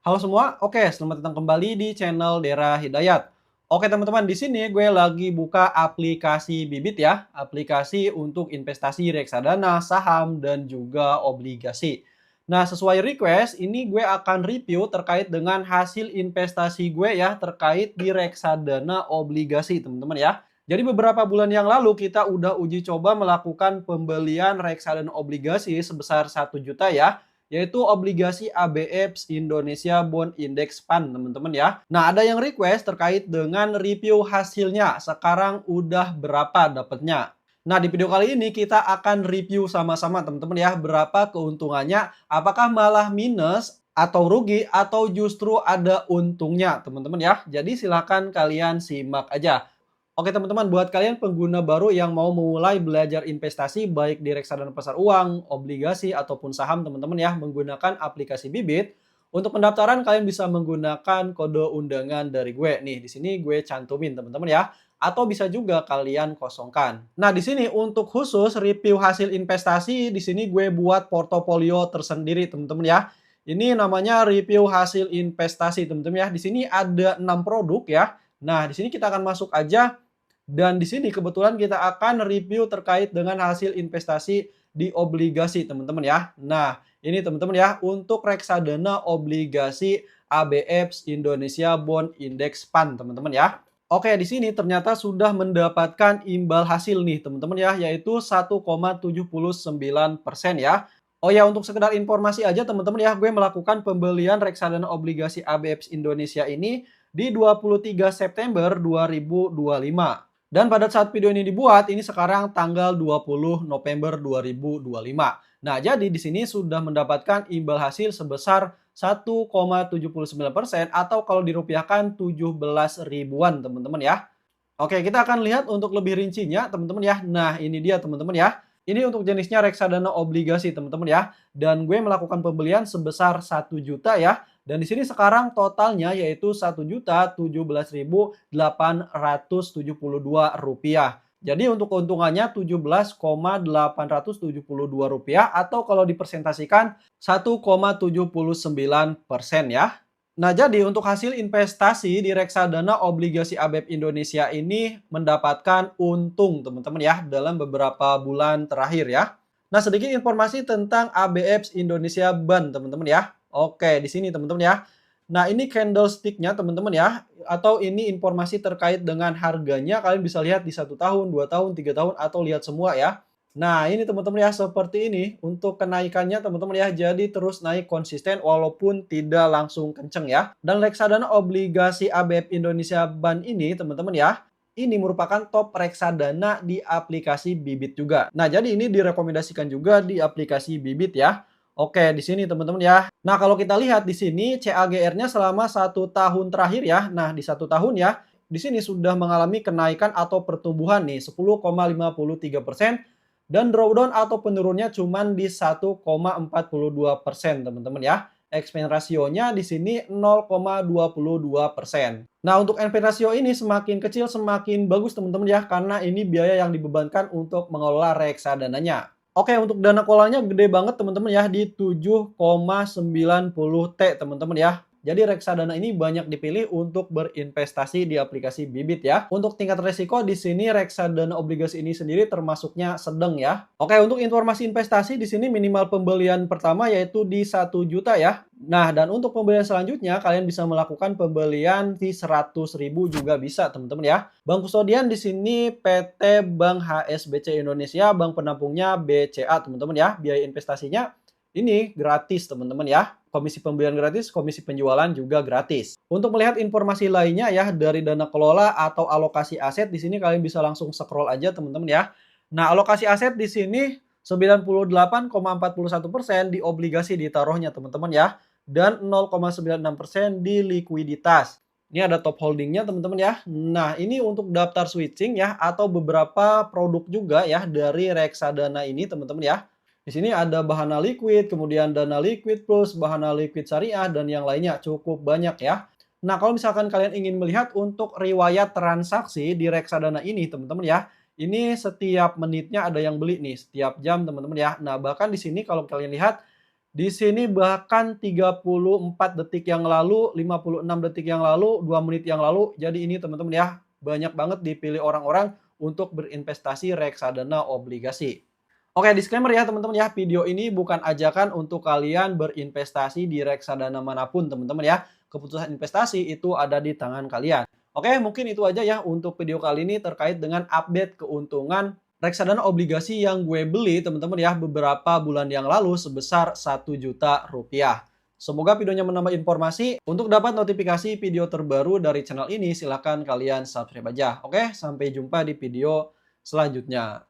Halo semua, oke selamat datang kembali di channel Dera Hidayat. Oke teman-teman, di sini gue lagi buka aplikasi Bibit ya, aplikasi untuk investasi reksadana, saham, dan juga obligasi. Nah, sesuai request, ini gue akan review terkait dengan hasil investasi gue ya, terkait di reksadana obligasi teman-teman ya. Jadi beberapa bulan yang lalu kita udah uji coba melakukan pembelian reksadana obligasi sebesar 1 juta ya, yaitu obligasi ABF Indonesia Bond Index Fund teman-teman ya. Nah, ada yang request terkait dengan review hasilnya. Sekarang udah berapa dapatnya? Nah, di video kali ini kita akan review sama-sama teman-teman ya, berapa keuntungannya, apakah malah minus atau rugi atau justru ada untungnya teman-teman ya. Jadi silahkan kalian simak aja. Oke teman-teman, buat kalian pengguna baru yang mau memulai belajar investasi baik di reksadana pasar uang, obligasi, ataupun saham teman-teman ya menggunakan aplikasi Bibit. Untuk pendaftaran kalian bisa menggunakan kode undangan dari gue. Nih, di sini gue cantumin teman-teman ya. Atau bisa juga kalian kosongkan. Nah, di sini untuk khusus review hasil investasi, di sini gue buat portofolio tersendiri teman-teman ya. Ini namanya review hasil investasi teman-teman ya. Di sini ada 6 produk ya. Nah, di sini kita akan masuk aja dan di sini kebetulan kita akan review terkait dengan hasil investasi di obligasi teman-teman ya. Nah, ini teman-teman ya untuk reksadana obligasi ABF Indonesia Bond Index Fund teman-teman ya. Oke, di sini ternyata sudah mendapatkan imbal hasil nih teman-teman ya, yaitu 1,79% ya. Oh ya, untuk sekedar informasi aja teman-teman ya, gue melakukan pembelian reksadana obligasi ABF Indonesia ini di 23 September 2025. Dan pada saat video ini dibuat, ini sekarang tanggal 20 November 2025. Nah, jadi di sini sudah mendapatkan imbal hasil sebesar 1,79% atau kalau dirupiahkan 17 ribuan teman-teman ya. Oke, kita akan lihat untuk lebih rincinya teman-teman ya. Nah, ini dia teman-teman ya. Ini untuk jenisnya reksadana obligasi teman-teman ya. Dan gue melakukan pembelian sebesar 1 juta ya. Dan di sini sekarang totalnya yaitu 1.017.872 rupiah. Jadi untuk keuntungannya 17,872 rupiah atau kalau dipersentasikan 1,79% ya. Nah, jadi untuk hasil investasi di reksadana obligasi ABF Indonesia ini mendapatkan untung teman-teman ya dalam beberapa bulan terakhir ya. Nah, sedikit informasi tentang ABF Indonesia Bond teman-teman ya. Oke, di sini teman-teman ya. Nah, ini candlestick-nya teman-teman ya. Atau ini informasi terkait dengan harganya kalian bisa lihat di 1 tahun, 2 tahun, 3 tahun atau lihat semua ya. Nah, ini teman-teman ya seperti ini untuk kenaikannya teman-teman ya. Jadi terus naik konsisten walaupun tidak langsung kenceng ya. Dan reksadana obligasi ABF Indonesia Bond ini teman-teman ya, ini merupakan top reksadana di aplikasi Bibit juga. Nah, jadi ini direkomendasikan juga di aplikasi Bibit ya. Oke, di sini teman-teman ya. Nah, kalau kita lihat di sini CAGR-nya selama 1 tahun terakhir ya. Nah, di 1 tahun ya, di sini sudah mengalami kenaikan atau pertumbuhan nih 10,53%. Dan drawdown atau penurunnya cuma di 1,42% teman-teman ya. Expense rasionya di sini 0,22%. Nah, untuk NP rasio ini semakin kecil semakin bagus teman-teman ya, karena ini biaya yang dibebankan untuk mengelola reksadananya. Oke, untuk dana kelolanya gede banget teman-teman ya, di 7,90 T teman-teman ya. Jadi reksadana ini banyak dipilih untuk berinvestasi di aplikasi Bibit ya. Untuk tingkat resiko di sini reksadana obligasi ini sendiri termasuknya sedang ya. Oke, untuk informasi investasi di sini minimal pembelian pertama yaitu di 1 juta ya. Nah, dan untuk pembelian selanjutnya kalian bisa melakukan pembelian di 100.000 juga bisa teman-teman ya. Bank kustodian di sini PT Bank HSBC Indonesia, bank penampungnya BCA teman-teman ya. Biaya investasinya ini gratis teman-teman ya. Komisi pembelian gratis, komisi penjualan juga gratis. Untuk melihat informasi lainnya ya dari dana kelola atau alokasi aset di sini kalian bisa langsung scroll aja teman-teman ya. Nah, alokasi aset di sini 98,41% di obligasi ditaruhnya teman-teman ya dan 0,96% di likuiditas. Ini ada top holdingnya teman-teman ya. Nah, ini untuk daftar switching ya atau beberapa produk juga ya dari reksadana ini teman-teman ya. Di sini ada Bahana Liquid, kemudian Dana Liquid Plus, Bahana Liquid Syariah, dan yang lainnya cukup banyak ya. Nah, kalau misalkan kalian ingin melihat untuk riwayat transaksi di reksadana ini, teman-teman ya, ini setiap menitnya ada yang beli nih, setiap jam teman-teman ya. Nah, bahkan di sini kalau kalian lihat, Di sini bahkan 34 detik yang lalu, 56 detik yang lalu, 2 menit yang lalu. Jadi ini teman-teman ya, banyak banget dipilih orang-orang untuk berinvestasi reksadana obligasi. Oke, disclaimer ya teman-teman ya, video ini bukan ajakan untuk kalian berinvestasi di reksadana manapun teman-teman ya. Keputusan investasi itu ada di tangan kalian. Oke, mungkin itu aja ya untuk video kali ini terkait dengan update keuntungan reksadana obligasi yang gue beli teman-teman ya beberapa bulan yang lalu sebesar 1 juta rupiah. Semoga videonya menambah informasi. Untuk dapat notifikasi video terbaru dari channel ini silahkan kalian subscribe aja. Oke, sampai jumpa di video selanjutnya.